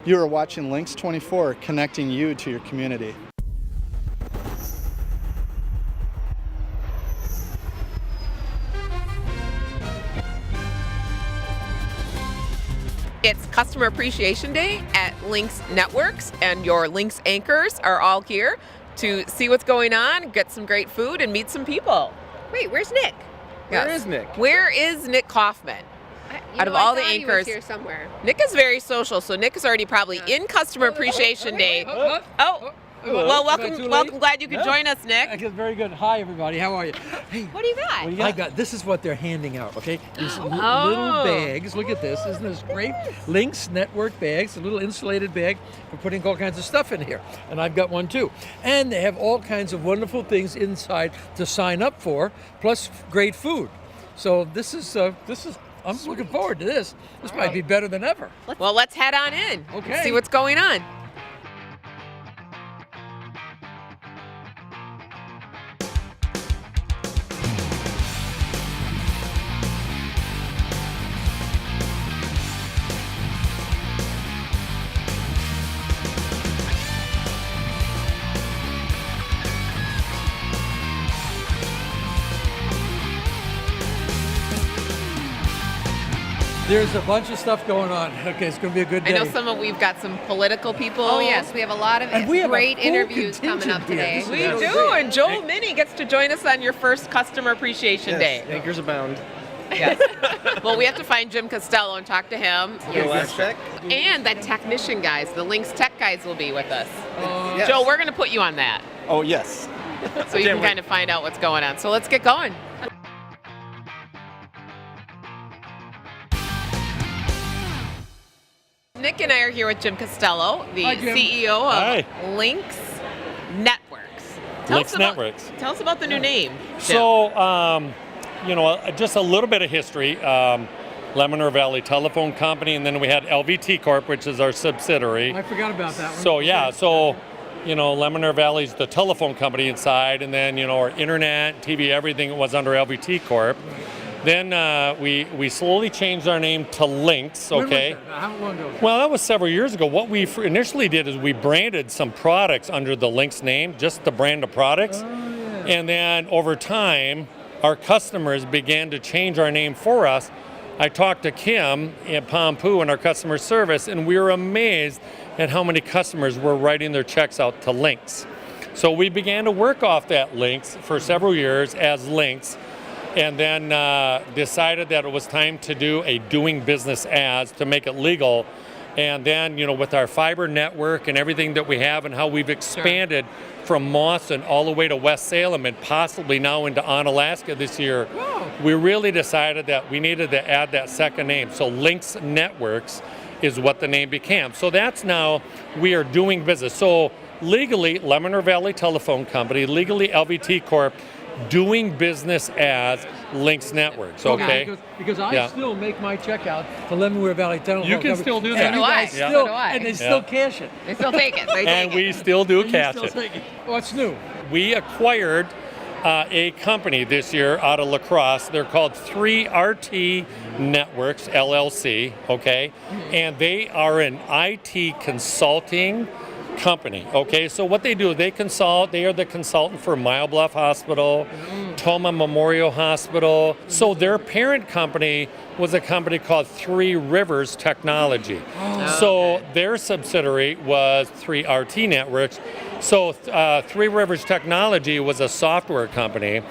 You are watching Lynxx 24, connecting you to your community. It's Customer Appreciation Day at Lynxx Networks, and your Lynxx anchors are all here to see what's going on, get some great food, and meet some people. Wait, where's Nick? Where is Nick? Where is Nick Kaufman? Out of all the anchors, he was here somewhere. Nick is very social, so Nick is already probably in Customer Appreciation Day. Well, welcome. Glad you could join us, Nick. Very good. Hi, everybody. How are you? Hey, What do you got? I got. This is what they're handing out. Okay, these little Oh. bags. Look at this. Isn't this great? Lynxx Network bags. A little insulated bag for putting all kinds of stuff in here. And I've got one too. And they have all kinds of wonderful things inside to sign up for, plus great food. So this is. I'm looking forward to this. This might be better than ever. Well, let's head on in. Okay. See what's going on. There's a bunch of stuff going on. Okay, it's going to be a good day. I know we've got some political people. Oh yes, we have a lot of And we have a great full interviews coming up contingent today. here. We do, and Joel Minnie gets to join us on your first Customer Appreciation Day. Anchors abound. Yes. Well, we have to find Jim Costello and talk to him. Your last check? And the technician guys, the Lynxx tech guys will be with us. Yes. Joel, we're going to put you on that Oh, yes. so you can kind of find out what's going on. So let's get going. Nick and I are here with Jim Costello, the Hi, Jim. CEO of Hi. Lynxx Networks. Lynxx Networks. Tell us about the new name. Jim. So, just a little bit of history. Lemonster Valley Telephone Company, and then we had LVT Corp, which is our subsidiary. I forgot about that one. So Lemonster Valley's the telephone company inside, and then, our internet, TV, everything was under LVT Corp. Then we slowly changed our name to Lynxx, When was okay? that? How long ago? Well, that was several years ago. What we initially did is we branded some products under the Lynxx name, just the brand of products. And then over time, our customers began to change our name for us. I talked to Kim at Pompu in our customer service, and we were amazed at how many customers were writing their checks out to Lynxx. So we began to work off that Lynxx for several years as Lynxx, and then decided that it was time to do a doing business as to make it legal. And then, with our fiber network and everything that we have and how we've expanded from Mawson all the way to West Salem and possibly now into Onalaska this year, we really decided that we needed to add that second name. So Lynxx Networks is what the name became. So that's now we are doing business. So legally, Lemonster Valley Telephone Company, legally LVT Corp, doing business as Lynxx Networks, okay? Because I still make my check out to Lemonster Valley Telephone. You can still do And that. you So do I. guys Yeah. still, So do I. and they still cash it. They still take it. They take And it. we still do And you cash still it. take it. What's new? We acquired a company this year out of La Crosse. They're called 3RT Networks, LLC, okay? And they are an IT consulting company, okay? So what they do, they consult, they are the consultant for Mile Bluff Hospital, Toma Memorial Hospital. So their parent company was a company called Three Rivers Technology. So their subsidiary was 3RT Networks. So Three Rivers Technology was a software company.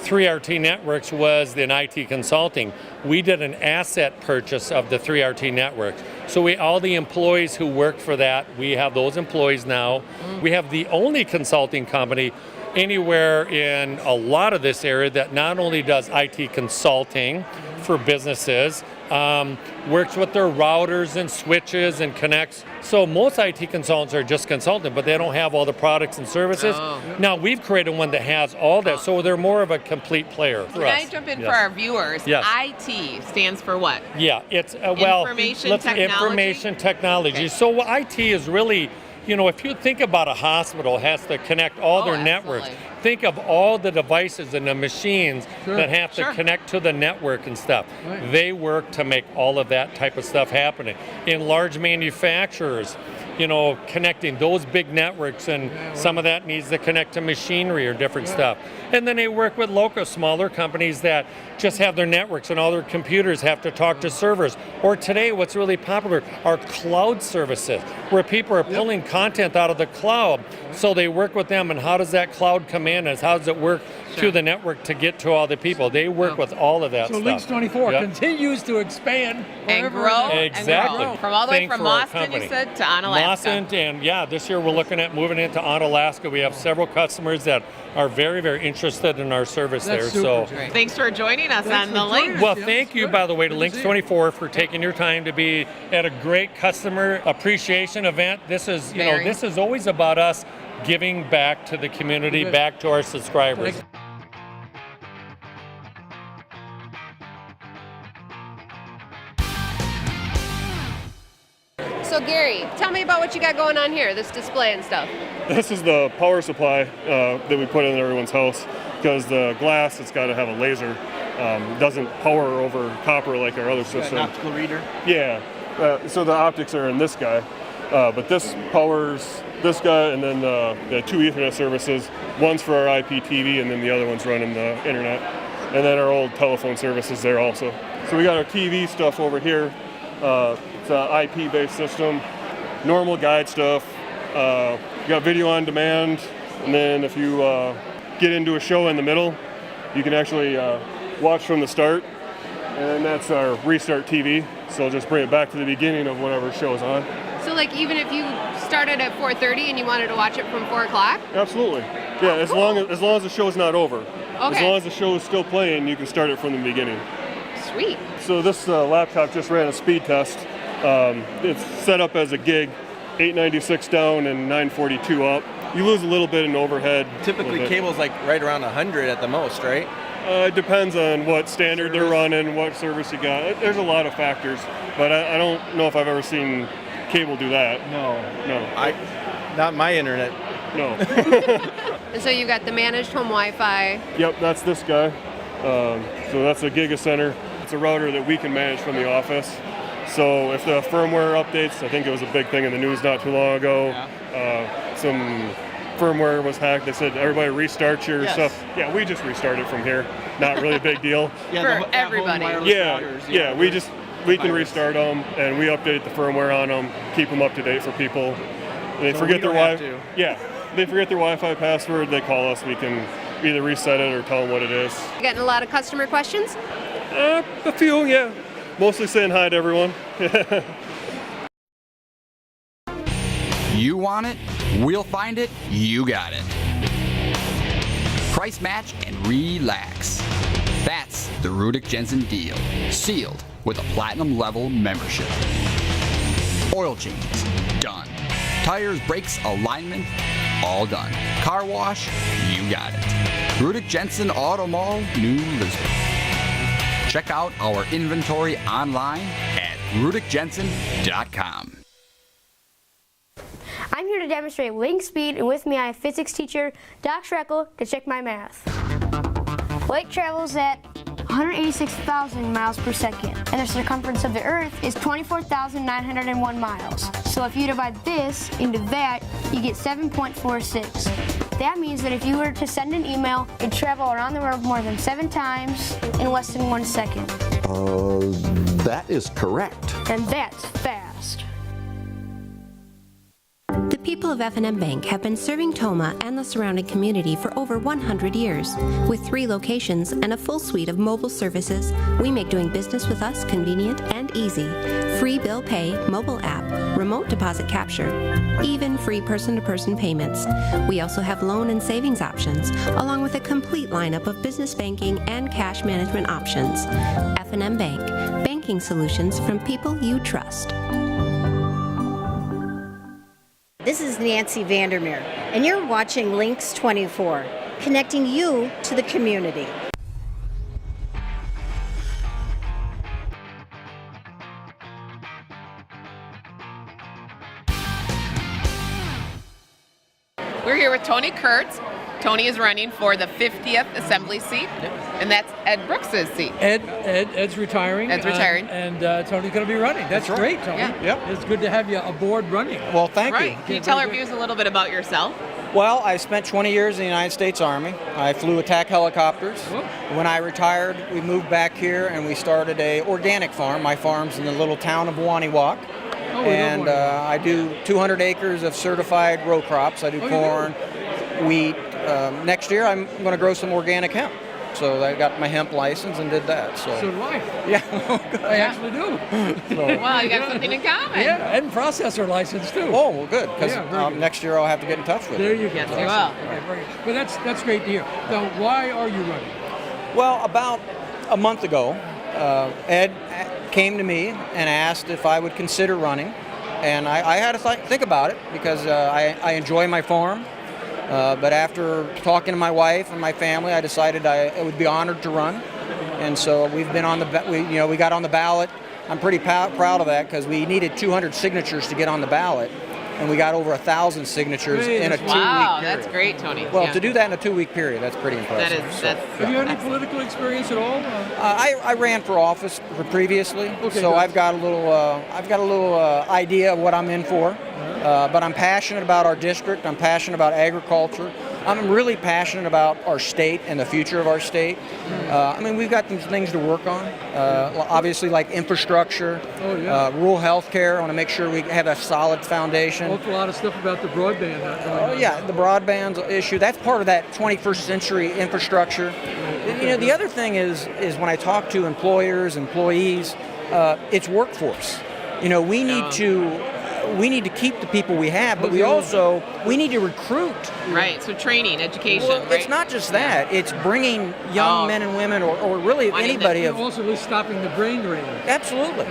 3RT Networks was an IT consulting. We did an asset purchase of the 3RT Networks. So all the employees who worked for that, we have those employees now. We have the only consulting company anywhere in a lot of this area that not only does IT consulting for businesses, works with their routers and switches and connects. So most IT consultants are just consulting, but they don't have all the products and services. Now we've created one that has all that, so they're more of a complete player for Can us. I jump in Yes. for our viewers? Yes. IT stands for what? Yeah, it's Information technology? Information technology. Okay. So IT is really, if you think about a hospital has to connect all their networks. Absolutely. think of all the devices and the machines Sure. that have to connect to the network and stuff. Right. They work to make all of that type of stuff happening. In large manufacturers, you know, connecting those big networks, and some of that needs to connect to machinery or different stuff. And then they work with local, smaller companies that just have their networks and all their computers have to talk to servers. Or today, what's really popular are cloud services, where people are pulling content out of the cloud. So they work with them, and how does that cloud come in, and how does it work through the network to get to all the people? They work with all of that So stuff. Lynxx 24 Yep. continues to expand And wherever grow. it is. Exactly. And grow. From all the way Thing from for our Austin, you company. said, to Onalaska. Austin, and this year we're looking at moving into Onalaska. We have several customers that are very, very interested in our service That's there. super, So, Jay. Thanks for joining us Thanks on the for joining link. us. well, Yeah, thank that's you, good. by the way, to Good to Lynxx see you. 24 for taking your time to be at a great customer appreciation event. This is, you know, Very. this is always about us giving back to the community, Good. back to our subscribers. Thank- So Gary, tell me about what you got going on here, this display and stuff. This is the power supply that we put in everyone's house, because the glass, it's got to have a laser. Doesn't power over copper like our other system. optical reader. Yeah, so the optics are in this guy, but this powers this guy, and then the two Ethernet services. One's for our IPTV, and then the other one's running the internet. And then our old telephone services there also. So we got our TV stuff over here. It's an IP-based system, normal guide stuff. You got video on demand, and then if you get into a show in the middle, you can actually watch from the start, and then that's our restart TV. So just bring it back to the beginning of whatever show's on. So like even if you started at 4:30 and you wanted to watch it from 4 o'clock? Absolutely. Yeah, as long as the show's not over. As Okay. long as the show is still playing, you can start it from the beginning. Sweet. So this laptop just ran a speed test. It's set up as a gig, 896 down and 942 up. You lose a little bit in overhead. Typically, cable's like right around 100 at the most, right? It depends on what standard they're running, what service you got. There's a lot of factors, but I don't know if I've ever seen cable do that. No. No. Not my internet. No. And so you've got the managed home Wi-Fi. Yep, that's this guy. So that's a Gigacenter. It's a router that we can manage from the office. So if the firmware updates, I think it was a big thing in the news not too long ago. Some firmware was hacked. They said everybody restart your stuff. Yeah, we just restart it from here. Not really a big deal. For everybody. Yeah, we can restart them, and we update the firmware on them, keep them up to date for people. They So forget we their don't have Wi-Fi. to. Yeah, they forget their Wi-Fi password. They call us. We can either reset it or tell them what it is. You getting a lot of customer questions? A few, yeah. Mostly saying hi to everyone. You want it? We'll find it. You got it. Price match and relax. That's the Rudick Jensen deal. Sealed with a platinum level membership. Oil changes, done. Tires, brakes, alignment, all done. Car wash, you got it. Rudick Jensen Auto Mall, New Lisbon. Check out our inventory online at rudickjensen.com. I'm here to demonstrate Lynxx speed, and with me I have physics teacher Doc Schreckle to check my math. Light travels at 186,000 miles per second, and the circumference of the Earth is 24,901 miles. So if you divide this into that, you get 7.46. That means that if you were to send an email, it'd travel around the world more than 7 times in less than 1 second. That is correct. And that's fast. The people of F&M Bank have been serving Toma and the surrounding community for over 100 years. With 3 locations and a full suite of mobile services, we make doing business with us convenient and easy. Free bill pay, mobile app, remote deposit capture, even free person-to-person payments. We also have loan and savings options, along with a complete lineup of business banking and cash management options. F&M Bank, banking solutions from people you trust. This is Nancy Vandermeer, and you're watching Lynxx 24, connecting you to the community. We're here with Tony Kurtz, Tony is running for the 50th Assembly seat, and that's Ed Brooks's seat. Ed's retiring. Ed's retiring. And Tony's going to be running. That's right. great, Tony. Yeah. Yep. It's good to have you aboard running. Well, thank Right. you. Can you tell our viewers a little bit about yourself? Well, I spent 20 years in the United States Army. I flew attack helicopters. When I retired, we moved back here and we started a organic farm. My farm's in the little town of Waniwak. And I do 200 acres of certified row crops. I do corn, wheat. Next year, I'm going to grow some organic hemp. So I got my hemp license and did that. So do I. Yeah. I actually do. Well, you got something in common. Yeah, and processor license too. Oh, well, good. Because Yeah, next year I'll have to get in touch with There you. you go. Yes, you will. Okay, very good. But that's great to hear. Now, why are you running? Well, about a month ago, Ed came to me and asked if I would consider running. And I had to think about it because I enjoy my farm. But after talking to my wife and my family, I decided I would be honored to run. And so we've been on we got on the ballot. I'm pretty proud of that because we needed 200 signatures to get on the ballot. And we got over 1,000 signatures in a 2-week period. Wow, that's great, Tony. Well, to do that in a 2-week period, that's pretty impressive. Have you had any political experience at all? I ran for office previously, so I've got a little idea of what I'm in for. But I'm passionate about our district. I'm passionate about agriculture. I'm really passionate about our state and the future of our state. I mean, we've got some things to work on. Obviously, like infrastructure, rural health care. I want to make sure we have a solid foundation. Awful lot of stuff about the broadband. The broadband issue. That's part of that 21st century infrastructure. You know, the other thing is when I talk to employers, employees, it's workforce. You know, we need to keep the people we have, but we need to recruit. Right, so training, education. Well, right? it's not just that. It's bringing young men and women or really anybody. Also stopping the brain drain. Absolutely.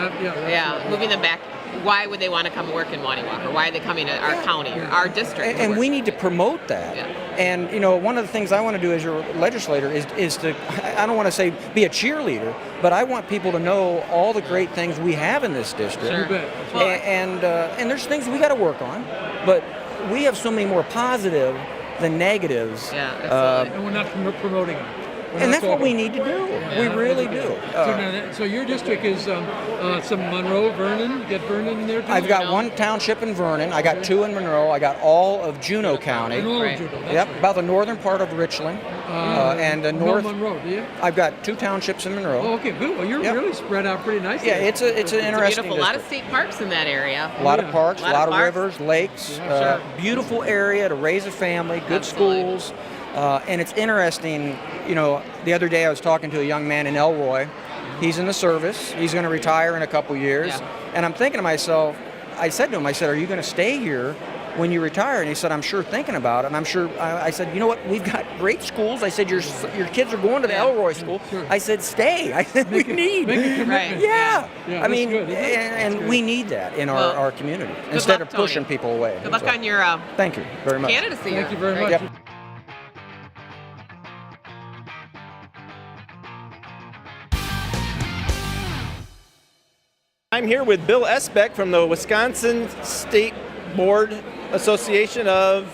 Moving them back. Why would they want to come work in Waniwak, or why are they coming to our county or our district? And we need to promote that. Yeah. And you know, one of the things I want to do as your legislator is to, I don't want to say be a cheerleader, but I want people to know all the great things we have in this district. Sure. And there's things we got to work on, but we have so many more positive than negatives. Yeah, absolutely. And we're not promoting them. And that's what we need to do. We really do. So your district is some Monroe, Vernon. You get Vernon in there too? I've got one township in Vernon. I got 2 in Monroe. I got all of Juneau County. Yep, about the northern part of Richland. And the north. Monroe, do you? I've got 2 townships in Monroe. Oh, okay, good. Well, you're really spread out pretty nicely. Yeah, it's an interesting beautiful. A lot of state parks in that area. A lot of parks, a lot of rivers, lakes. Beautiful area to raise a family, good schools. And it's interesting, you know, the other day I was talking to a young man in Elroy. He's in the service. He's going to retire in a couple years. Yeah. And I'm thinking to myself, I said to him, are you going to stay here when you retire? And he said, I'm sure thinking about it. And I'm sure, I said, you know what, we've got great schools. I said, your kids are going to the Elroy school. Sure. I said, stay. I said, we need. Right. Yeah. I mean, good. and we need that in our community instead of pushing people away. Good luck on your thank you very much. candidacy. Thank you very much. Yep. I'm here with Bill Esbeck from the Wisconsin State Board Association of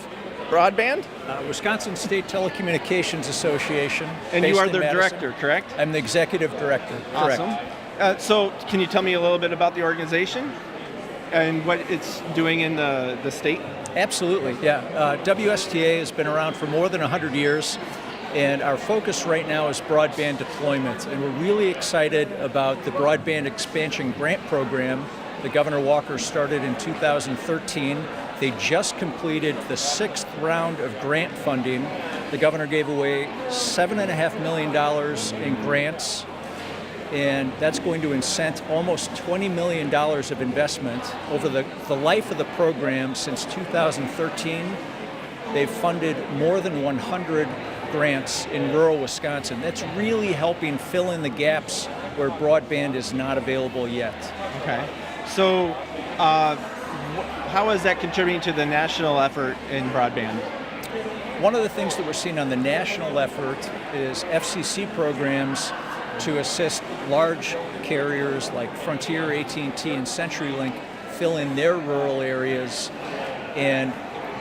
Broadband. Wisconsin State Telecommunications Association. And you are the director, correct? I'm the executive director, correct. Awesome. So can you tell me a little bit about the organization and what it's doing in the state? Absolutely, yeah. WSTA has been around for more than 100 years. And our focus right now is broadband deployment. And we're really excited about the Broadband Expansion Grant Program that Governor Walker started in 2013. They just completed the 6th round of grant funding. The governor gave away $7.5 million in grants, and that's going to incent almost $20 million of investment over the life of the program since 2013. They've funded more than 100 grants in rural Wisconsin. That's really helping fill in the gaps where broadband is not available yet. Okay. So how is that contributing to the national effort in broadband? One of the things that we're seeing on the national effort is FCC programs to assist large carriers like Frontier, AT&T, and CenturyLink fill in their rural areas. And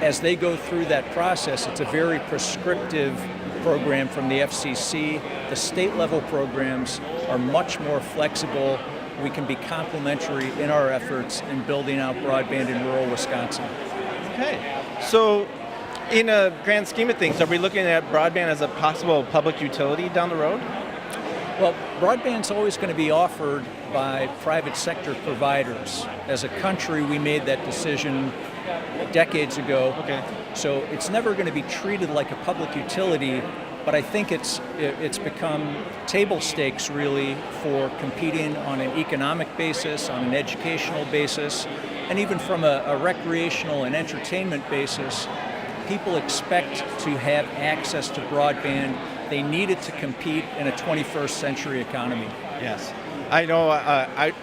as they go through that process, it's a very prescriptive program from the FCC. The state level programs are much more flexible. We can be complementary in our efforts in building out broadband in rural Wisconsin. Okay. So, in a grand scheme of things, are we looking at broadband as a possible public utility down the road? Well, broadband's always going to be offered by private sector providers. As a country, we made that decision decades ago. Okay. So it's never going to be treated like a public utility, but I think it's become table stakes really for competing on an economic basis, on an educational basis, and even from a recreational and entertainment basis. People expect to have access to broadband. They need it to compete in a 21st century economy. Yes. I know.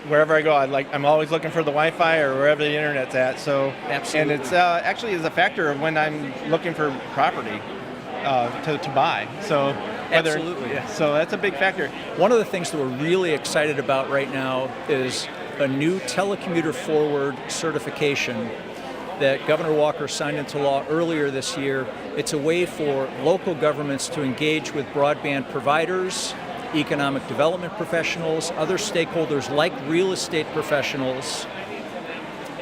Wherever I go, I'm always looking for the Wi-Fi or wherever the internet's at. So, absolutely. And it's actually is a factor of when I'm looking for property to buy. So, absolutely. Yeah, so that's a big factor. One of the things that we're really excited about right now is a new telecommuter forward certification that Governor Walker signed into law earlier this year. It's a way for local governments to engage with broadband providers, economic development professionals, other stakeholders like real estate professionals,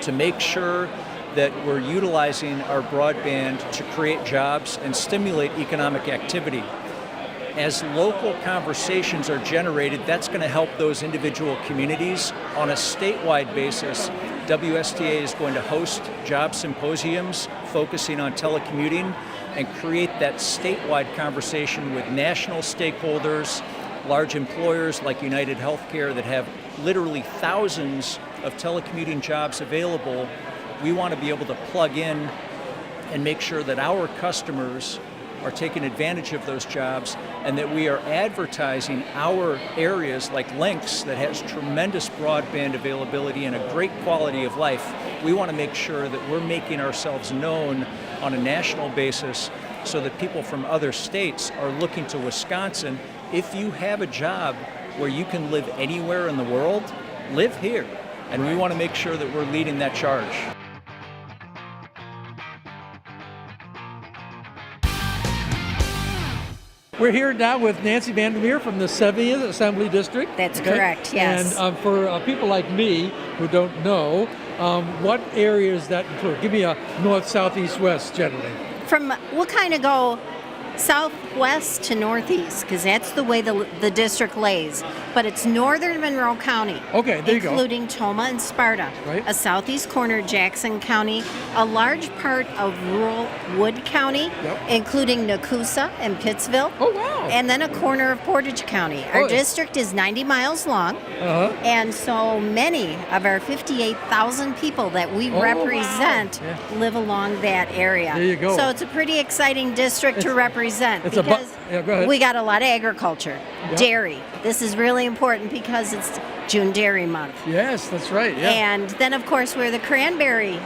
to make sure that we're utilizing our broadband to create jobs and stimulate economic activity. As local conversations are generated, that's going to help those individual communities. On a statewide basis, WSTA is going to host job symposiums focusing on telecommuting and create that statewide conversation with national stakeholders, large employers like United Healthcare that have literally thousands of telecommuting jobs available. We want to be able to plug in and make sure that our customers are taking advantage of those jobs and that we are advertising our areas like Lynxx that has tremendous broadband availability and a great quality of life. We want to make sure that we're making ourselves known on a national basis so that people from other states are looking to Wisconsin. If you have a job where you can live anywhere in the world, live here. And we want to make sure that we're leading that charge. We're here now with Nancy Vandermeer from the 70th Assembly District. That's correct, yes. And for people like me who don't know, what areas that include? Give me a north, south, east, west generally. We'll kind of go southwest to northeast because that's the way the district lays. But it's northern Monroe County. Okay, there you go. Including Tomah and Sparta. Right. A southeast corner, Jackson County. A large part of rural Wood County, including Nakusa and Pittsville. Oh, wow. And then a corner of Portage County. Our district is 90 miles long. And so many of our 58,000 people that we represent live along that area. There you go. So it's a pretty exciting district to represent because go ahead. we got a lot of agriculture. Dairy. This is really important because it's June Dairy Month. Yes, that's right. Yeah. And then, of course, we're the cranberry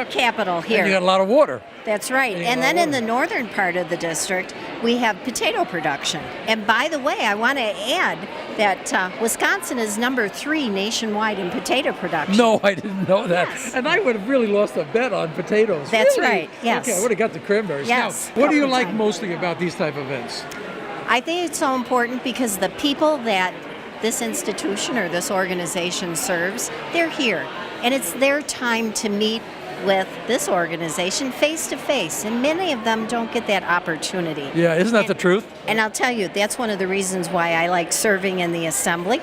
capital here. And you got a lot of water. That's right. And then in the northern part of the district, we have potato production. And by the way, I want to add that Wisconsin is number 3 nationwide in potato production. No, I didn't know that. Yes. And I would have really lost a bet on potatoes. That's Really? right, yes. Okay, I would have got the cranberries. Yes, Now, what do you couple like times. mostly about these type of events? I think it's so important because the people that this institution or this organization serves, they're here. And it's their time to meet with this organization face to face, and many of them don't get that opportunity. Yeah, isn't that the truth? And I'll tell you, that's one of the reasons why I like serving in the assembly,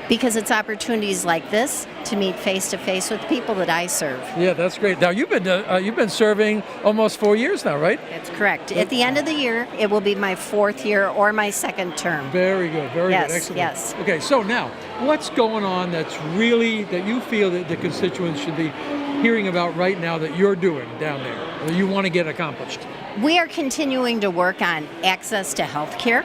because it's opportunities like this to meet face to face with people that I serve. Yeah, that's great. Now you've been serving almost 4 years now, right? That's correct. At the end of the year, it will be my 4th year or my 2nd term. Very good, very Yes, good, excellent. yes. Okay, so now, what's going on that you feel that the constituents should be hearing about right now that you're doing down there, that you want to get accomplished? We are continuing to work on access to health care.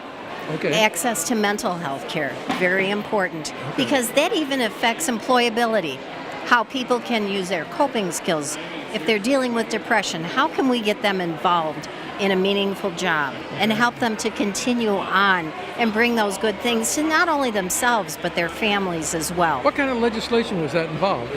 Access to mental health care, very important, because that even affects employability, how people can use their coping skills. If they're dealing with depression, how can we get them involved in a meaningful job and help them to continue on and bring those good things to not only themselves but their families as well. What kind of legislation was that involved?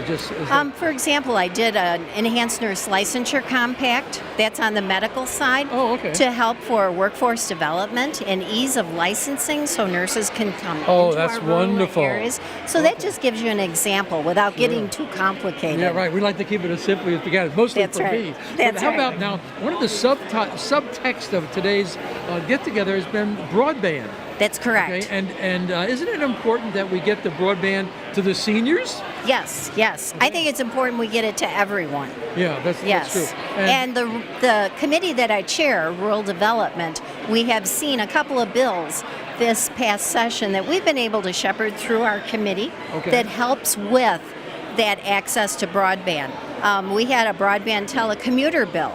For example, I did an enhanced nurse licensure compact. That's on the medical side to help for workforce development and ease of licensing so nurses can come into that's our rural wonderful. areas. So that just gives you an example without getting too complicated. Yeah, right. We like to keep it as simple as we can. It's mostly That's for right. me. That's But how right. about now, one of the subtext of today's get-together has been broadband. That's correct. Okay? And isn't it important that we get the broadband to the seniors? Yes, yes. I think it's important we get it to everyone. Yeah, that's true. And the committee that I chair, Rural Development, we have seen a couple of bills this past session that we've been able to shepherd through our committee that helps with that access to broadband. We had a broadband telecommuter bill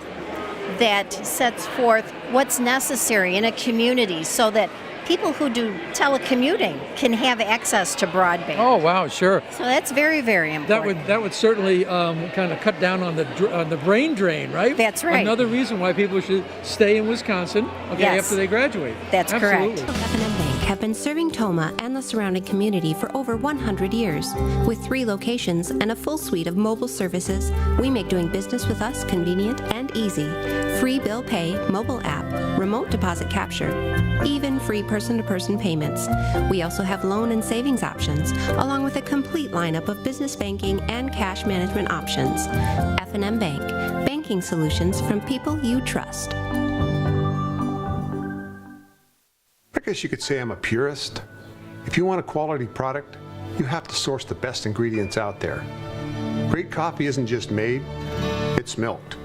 that sets forth what's necessary in a community so that people who do telecommuting can have access to broadband. Oh wow, sure. So that's very, very important. That would certainly kind of cut down on the brain drain, right? That's right. Another reason why people should stay in Wisconsin after they graduate. That's Absolutely. correct. F&M Bank have been serving Toma and the surrounding community for over 100 years. With 3 locations and a full suite of mobile services, we make doing business with us convenient and easy. Free bill pay, mobile app, remote deposit capture, even free person-to-person payments. We also have loan and savings options, along with a complete lineup of business banking and cash management options. F&M Bank, banking solutions from people you trust. I guess you could say I'm a purist. If you want a quality product, you have to source the best ingredients out there. Great coffee isn't just made, it's milked.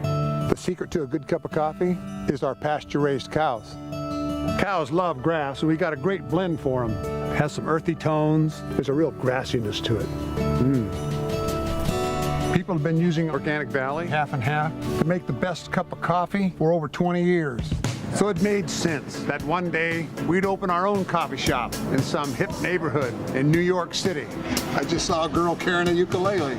The secret to a good cup of coffee is our pasture-raised cows. Cows love grass, so we got a great blend for them. It has some earthy tones. There's a real grassiness to it. People have been using Organic Valley, half and half, to make the best cup of coffee for over 20 years. So it made sense that one day we'd open our own coffee shop in some hip neighborhood in New York City. I just saw a girl carrying a ukulele.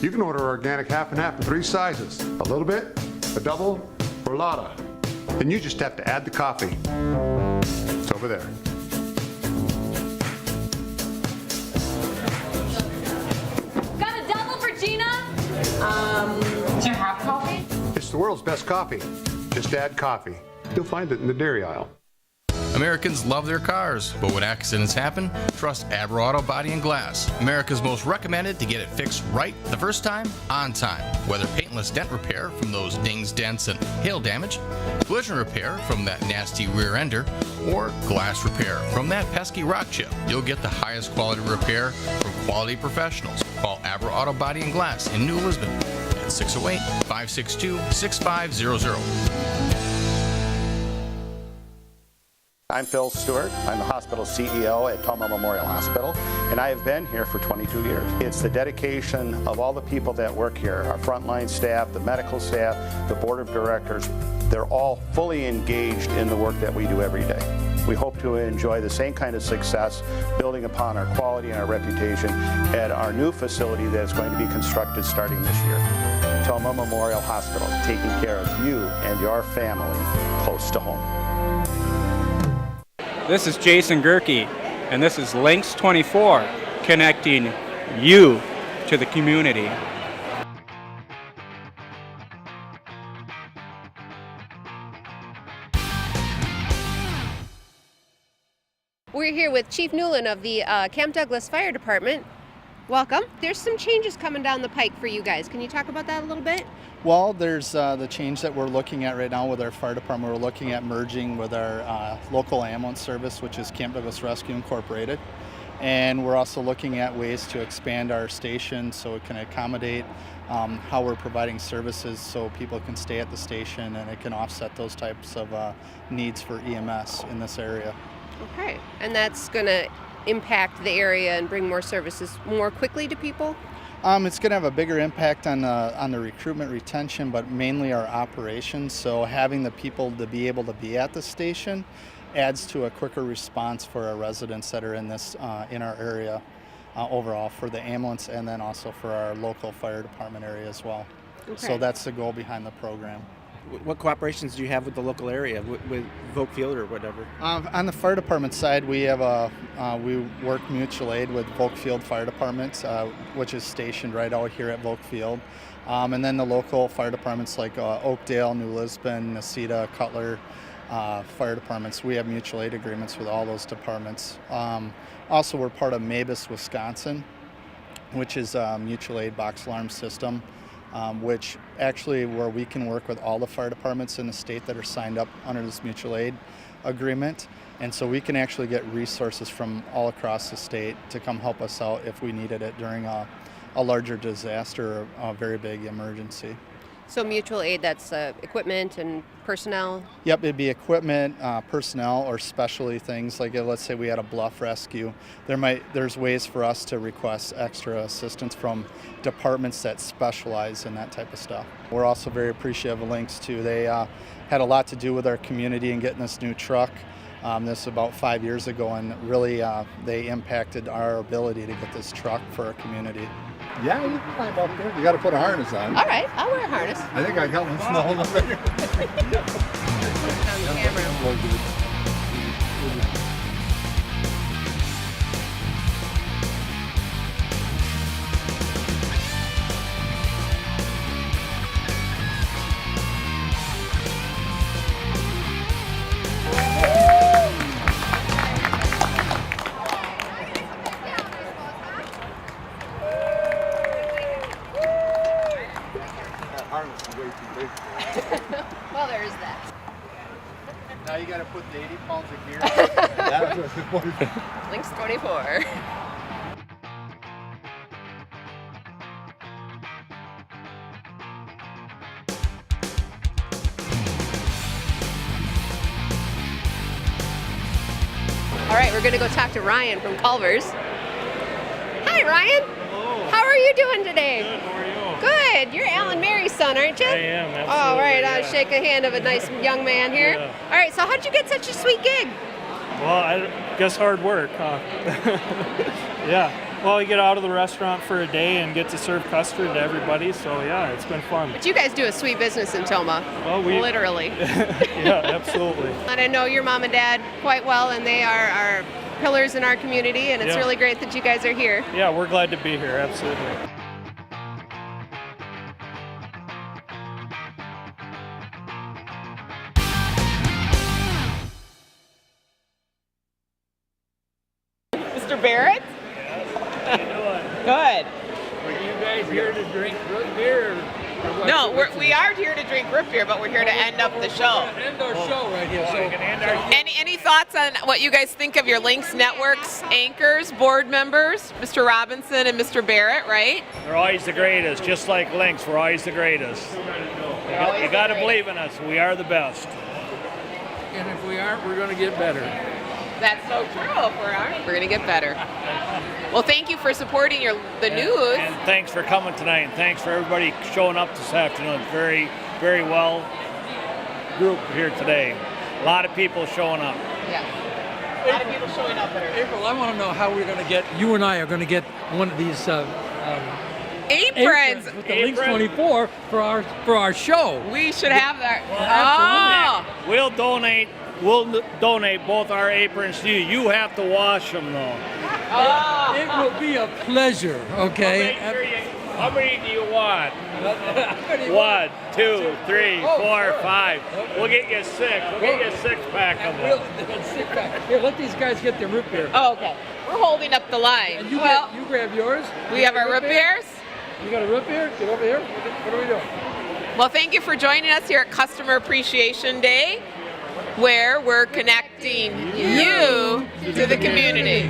You can order organic half and half in 3 sizes. A little bit, a double, or a lotta. Then you just have to add the coffee. It's over there. Got a double for Gina? Do you have coffee? It's the world's best coffee. Just add coffee. You'll find it in the dairy aisle. Americans love their cars, but when accidents happen, trust Abra Auto Body and Glass. America's most recommended to get it fixed right the first time, on time. Whether paintless dent repair from those dings, dents, and hail damage, collision repair from that nasty rear ender, or glass repair from that pesky rock chip, you'll get the highest quality repair from quality professionals. Call Abra Auto Body and Glass in New Lisbon at 608-562-6500. I'm Phil Stewart. I'm the hospital CEO at Toma Memorial Hospital, and I have been here for 22 years. It's the dedication of all the people that work here, our frontline staff, the medical staff, the board of directors. They're all fully engaged in the work that we do every day. We hope to enjoy the same kind of success, building upon our quality and our reputation at our new facility that is going to be constructed starting this year. Toma Memorial Hospital, taking care of you and your family close to home. This is Jason Gerke, and this is Lynxx 24, connecting you to the community. We're here with Chief Newland of the Camp Douglas Fire Department. Welcome. There's some changes coming down the pike for you guys. Can you talk about that a little bit? Well, there's the change that we're looking at right now with our fire department. We're looking at merging with our local ambulance service, which is Camp Douglas Rescue Incorporated. And we're also looking at ways to expand our station so it can accommodate how we're providing services so people can stay at the station and it can offset those types of needs for EMS in this area. Okay. And that's going to impact the area and bring more services more quickly to people? It's going to have a bigger impact on the recruitment retention, but mainly our operations. So having the people to be able to be at the station adds to a quicker response for our residents that are in our area overall for the ambulance and then also for our local fire department area as well. Okay. So that's the goal behind the program. What cooperations do you have with the local area, with Volk Field or whatever? On the fire department side, we have we work mutual aid with Volk Field Fire Department, which is stationed right out here at Volk Field. And then the local fire departments like Oakdale, New Lisbon, Necedah, Cutler fire departments, we have mutual aid agreements with all those departments. Also, we're part of Mabus, Wisconsin, which is a mutual aid box alarm system, which actually where we can work with all the fire departments in the state that are signed up under this mutual aid agreement. And so we can actually get resources from all across the state to come help us out if we needed it during a larger disaster or a very big emergency. So mutual aid, that's equipment and personnel? Yep, it'd be equipment, personnel, or specialty things. Like let's say we had a bluff rescue. There's ways for us to request extra assistance from departments that specialize in that type of stuff. We're also very appreciative of Lynxx too. They had a lot to do with our community and getting this new truck. This about 5 years ago, and really they impacted our ability to get this truck for our community. Yeah, you can climb up there. You got to put a harness on. All right, I'll wear a harness. I think I got one from the whole other. Well, there is that. Now you got to put the 80 pounds of gear. Lynxx 24. All right, we're going to go talk to Ryan from Culver's. Hi, Ryan. Hello. How are you doing today? Good. How are you? Good. You're Alan Mary's son, aren't you? I am, absolutely. All right, yeah. I'll shake a hand of a nice young man here. Yeah. All right, so how'd you get such a sweet gig? Well, I guess hard work, huh? Yeah. Well, you get out of the restaurant for a day and get to serve custard to everybody, so yeah, it's been fun. But you guys do a sweet business in Toma. Well, literally. Yeah, absolutely. And I know your mom and dad quite well, and they are pillars in our community, and it's Yeah. really great that you guys are here. Yeah, we're glad to be here, absolutely. Mr. Barrett? Good. Are you guys here to drink root beer? No, we are here to drink root beer, but we're here to end up the show. End our show right here. Any thoughts on what you guys think of your Lynxx Network's anchors, board members, Mr. Robinson and Mr. Barrett, right? They're always the greatest, just like Lynxx. We're always the greatest. You got to believe in us. We are the best. And if we aren't, we're going to get better. That's so true. If we aren't, we're going to get better. Well, thank you for supporting the news. And thanks for coming tonight, and thanks for everybody showing up this afternoon. It's very, very well group here today. A lot of people showing up. Yeah. A lot of people showing up that are April, I want to know how we're going to get, you and I are going to get one of these aprons with the Lynxx 24 for our show. We should have that. We'll donate both our aprons to you. You have to wash them though. It will be a pleasure, okay? How many do you want? 1, 2, 3, 4, 5. We'll get you 6. We'll get you a 6-pack of them. Here, let these guys get their root beer. Oh, okay. We're holding up the line. And you grab yours. We have our root beers. You got a root beer? Get over here. What are we doing? Well, thank you for joining us here at Customer Appreciation Day, where we're connecting you to the community.